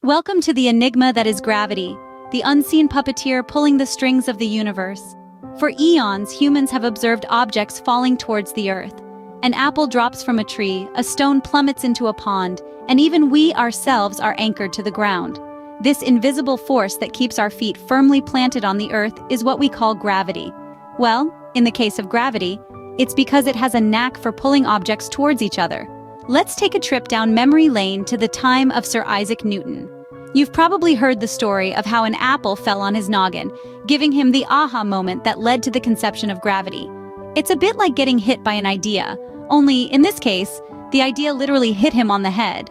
Welcome to the enigma that is gravity, the unseen puppeteer pulling the strings of the universe. For eons, humans have observed objects falling towards the earth. An apple drops from a tree, a stone plummets into a pond, and even we ourselves are anchored to the ground. This invisible force that keeps our feet firmly planted on the earth is what we call gravity. Well, in the case of gravity, it's because it has a knack for pulling objects towards each other. Let's take a trip down memory lane to the time of Sir Isaac Newton. You've probably heard the story of how an apple fell on his noggin, giving him the aha moment that led to the conception of gravity. It's a bit like getting hit by an idea, only in this case, the idea literally hit him on the head.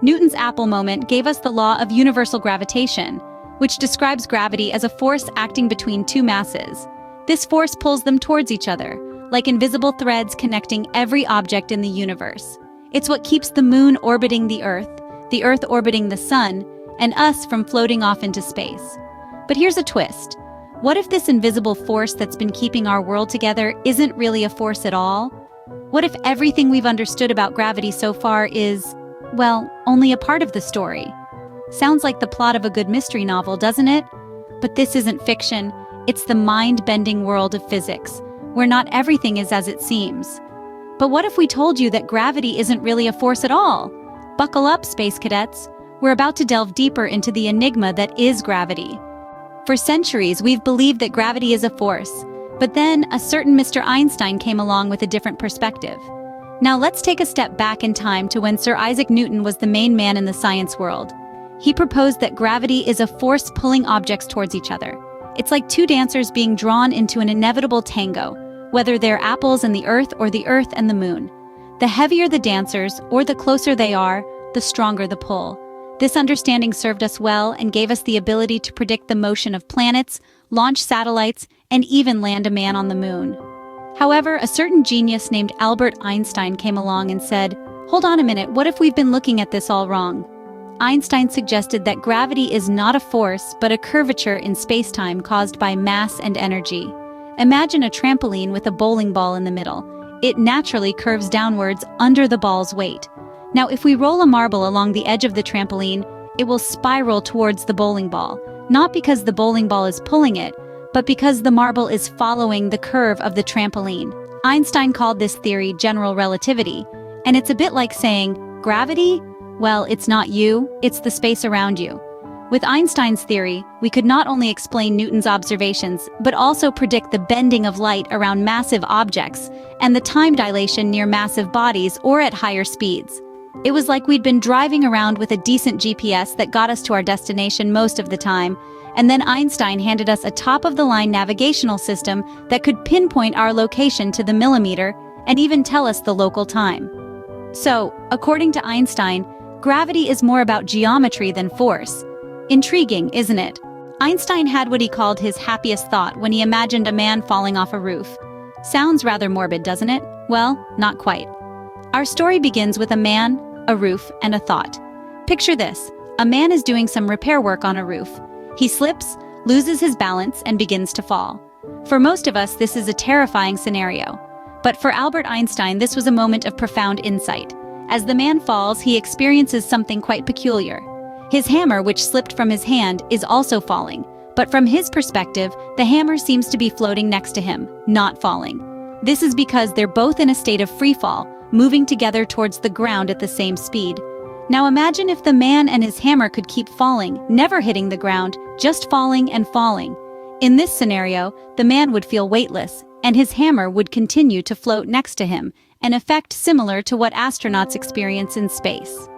Newton's apple moment gave us the law of universal gravitation, which describes gravity as a force acting between two masses. This force pulls them towards each other, like invisible threads connecting every object in the universe. It's what keeps the moon orbiting the earth orbiting the sun, and us from floating off into space. But here's a twist. What if this invisible force that's been keeping our world together isn't really a force at all? What if everything we've understood about gravity so far is, well, only a part of the story? Sounds like the plot of a good mystery novel, doesn't it? But this isn't fiction, it's the mind-bending world of physics, where not everything is as it seems. But what if we told you that gravity isn't really a force at all? Buckle up, space cadets. We're about to delve deeper into the enigma that is gravity. For centuries, we've believed that gravity is a force, but then a certain Mr. Einstein came along with a different perspective. Now let's take a step back in time to when Sir Isaac Newton was the main man in the science world. He proposed that gravity is a force pulling objects towards each other. It's like two dancers being drawn into an inevitable tango, whether they're apples and the earth or the earth and the moon. The heavier the dancers, or the closer they are, the stronger the pull. This understanding served us well and gave us the ability to predict the motion of planets, launch satellites, and even land a man on the moon. However, a certain genius named Albert Einstein came along and said, "Hold on a minute, what if we've been looking at this all wrong?" Einstein suggested that gravity is not a force, but a curvature in spacetime caused by mass and energy. Imagine a trampoline with a bowling ball in the middle. It naturally curves downwards under the ball's weight. Now, if we roll a marble along the edge of the trampoline, it will spiral towards the bowling ball, not because the bowling ball is pulling it, but because the marble is following the curve of the trampoline. Einstein called this theory general relativity, and it's a bit like saying, gravity? Well, it's not you, it's the space around you. With Einstein's theory, we could not only explain Newton's observations, but also predict the bending of light around massive objects and the time dilation near massive bodies or at higher speeds. It was like we'd been driving around with a decent GPS that got us to our destination most of the time, and then Einstein handed us a top-of-the-line navigational system that could pinpoint our location to the millimeter and even tell us the local time. So, according to Einstein, gravity is more about geometry than force. Intriguing, isn't it? Einstein had what he called his happiest thought when he imagined a man falling off a roof. Sounds rather morbid, doesn't it? Well, not quite. Our story begins with a man, a roof, and a thought. Picture this. A man is doing some repair work on a roof. He slips, loses his balance, and begins to fall. For most of us, this is a terrifying scenario. But for Albert Einstein, this was a moment of profound insight. As the man falls, he experiences something quite peculiar. His hammer, which slipped from his hand, is also falling. But from his perspective, the hammer seems to be floating next to him, not falling. This is because they're both in a state of free fall, moving together towards the ground at the same speed. Now imagine if the man and his hammer could keep falling, never hitting the ground, just falling and falling. In this scenario, the man would feel weightless, and his hammer would continue to float next to him, an effect similar to what astronauts experience in space.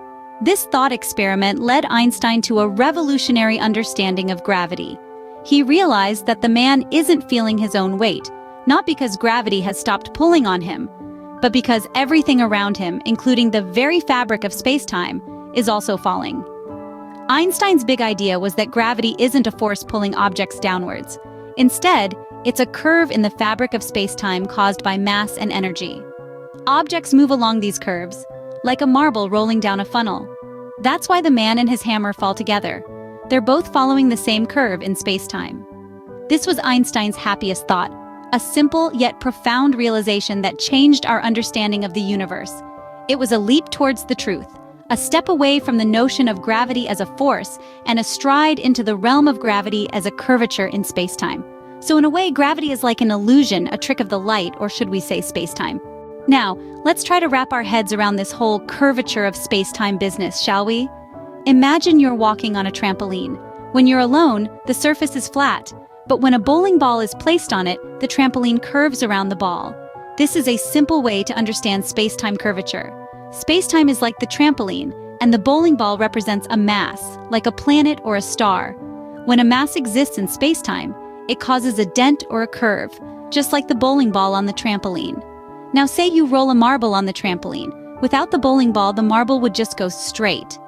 This thought experiment led Einstein to a revolutionary understanding of gravity. He realized that the man isn't feeling his own weight, not because gravity has stopped pulling on him, but because everything around him, including the very fabric of space-time, is also falling. Einstein's big idea was that gravity isn't a force pulling objects downwards. Instead, it's a curve in the fabric of space-time caused by mass and energy. Objects move along these curves, like a marble rolling down a funnel. That's why the man and his hammer fall together. They're both following the same curve in space-time. This was Einstein's happiest thought, a simple yet profound realization that changed our understanding of the universe. It was a leap towards the truth, a step away from the notion of gravity as a force and a stride into the realm of gravity as a curvature in spacetime. So in a way, gravity is like an illusion, a trick of the light, or should we say spacetime. Now, let's try to wrap our heads around this whole curvature of spacetime business, shall we? Imagine you're walking on a trampoline. When you're alone, the surface is flat, but when a bowling ball is placed on it, the trampoline curves around the ball. This is a simple way to understand spacetime curvature. Spacetime is like the trampoline, and the bowling ball represents a mass, like a planet or a star. When a mass exists in spacetime, it causes a dent or a curve, just like the bowling ball on the trampoline. Now say you roll a marble on the trampoline. Without the bowling ball, the marble would just go straight.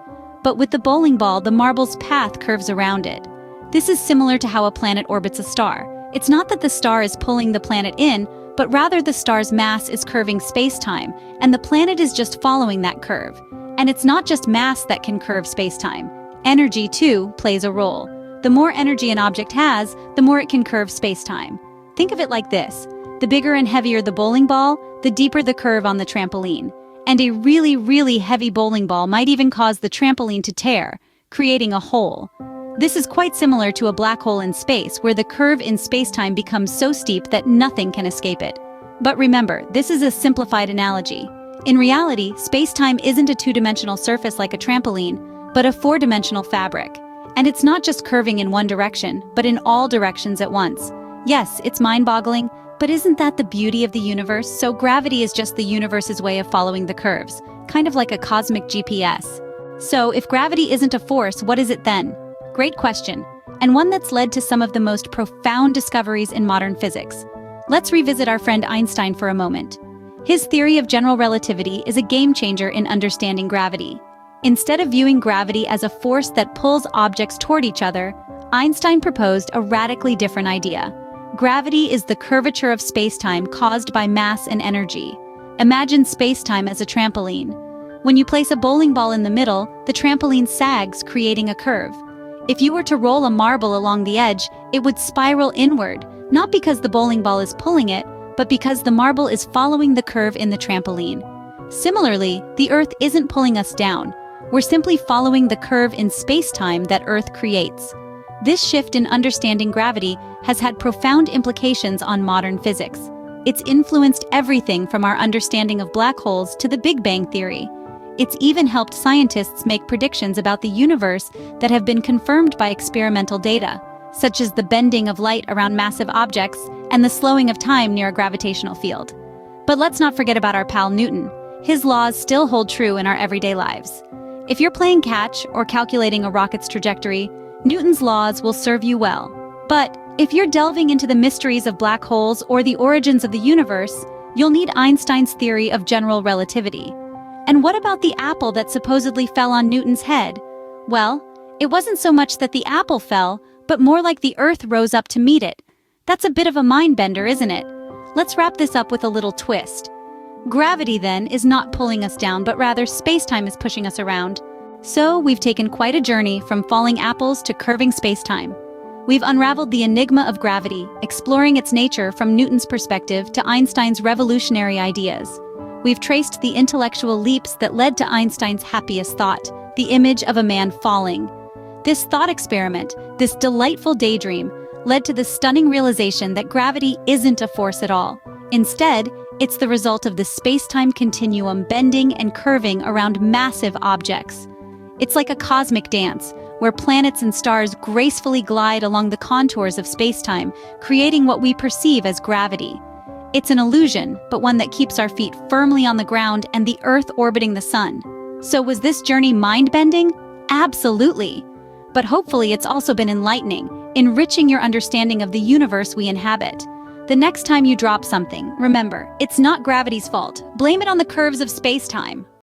But with the bowling ball, the marble's path curves around it. This is similar to how a planet orbits a star. It's not that the star is pulling the planet in, but rather the star's mass is curving spacetime, and the planet is just following that curve. And it's not just mass that can curve spacetime. Energy, too, plays a role. The more energy an object has, the more it can curve spacetime. Think of it like this. The bigger and heavier the bowling ball, the deeper the curve on the trampoline. And a really, really heavy bowling ball might even cause the trampoline to tear, creating a hole. This is quite similar to a black hole in space, where the curve in spacetime becomes so steep that nothing can escape it. But remember, this is a simplified analogy. In reality, spacetime isn't a two-dimensional surface like a trampoline, but a four-dimensional fabric. And it's not just curving in one direction, but in all directions at once. Yes, it's mind-boggling, but isn't that the beauty of the universe? So gravity is just the universe's way of following the curves, kind of like a cosmic GPS. So if gravity isn't a force, what is it then? Great question, and one that's led to some of the most profound discoveries in modern physics. Let's revisit our friend Einstein for a moment. His theory of general relativity is a game-changer in understanding gravity. Instead of viewing gravity as a force that pulls objects toward each other, Einstein proposed a radically different idea. Gravity is the curvature of spacetime caused by mass and energy. Imagine spacetime as a trampoline. When you place a bowling ball in the middle, the trampoline sags, creating a curve. If you were to roll a marble along the edge, it would spiral inward, not because the bowling ball is pulling it, but because the marble is following the curve in the trampoline. Similarly, the Earth isn't pulling us down. We're simply following the curve in spacetime that Earth creates. This shift in understanding gravity has had profound implications on modern physics. It's influenced everything from our understanding of black holes to the Big Bang theory. It's even helped scientists make predictions about the universe that have been confirmed by experimental data, such as the bending of light around massive objects and the slowing of time near a gravitational field. But let's not forget about our pal Newton. His laws still hold true in our everyday lives. If you're playing catch or calculating a rocket's trajectory, Newton's laws will serve you well. But if you're delving into the mysteries of black holes or the origins of the universe, you'll need Einstein's theory of general relativity. And what about the apple that supposedly fell on Newton's head? Well, it wasn't so much that the apple fell, but more like the Earth rose up to meet it. That's a bit of a mind-bender, isn't it? Let's wrap this up with a little twist. Gravity, then, is not pulling us down, but rather spacetime is pushing us around. So, we've taken quite a journey from falling apples to curving spacetime. We've unraveled the enigma of gravity, exploring its nature from Newton's perspective to Einstein's revolutionary ideas. We've traced the intellectual leaps that led to Einstein's happiest thought, the image of a man falling. This thought experiment, this delightful daydream, led to the stunning realization that gravity isn't a force at all. Instead, it's the result of the space-time continuum bending and curving around massive objects. It's like a cosmic dance, where planets and stars gracefully glide along the contours of space-time, creating what we perceive as gravity. It's an illusion, but one that keeps our feet firmly on the ground and the Earth orbiting the sun. So was this journey mind-bending? Absolutely. But hopefully it's also been enlightening, enriching your understanding of the universe we inhabit. The next time you drop something, remember, it's not gravity's fault. Blame it on the curves of space-time.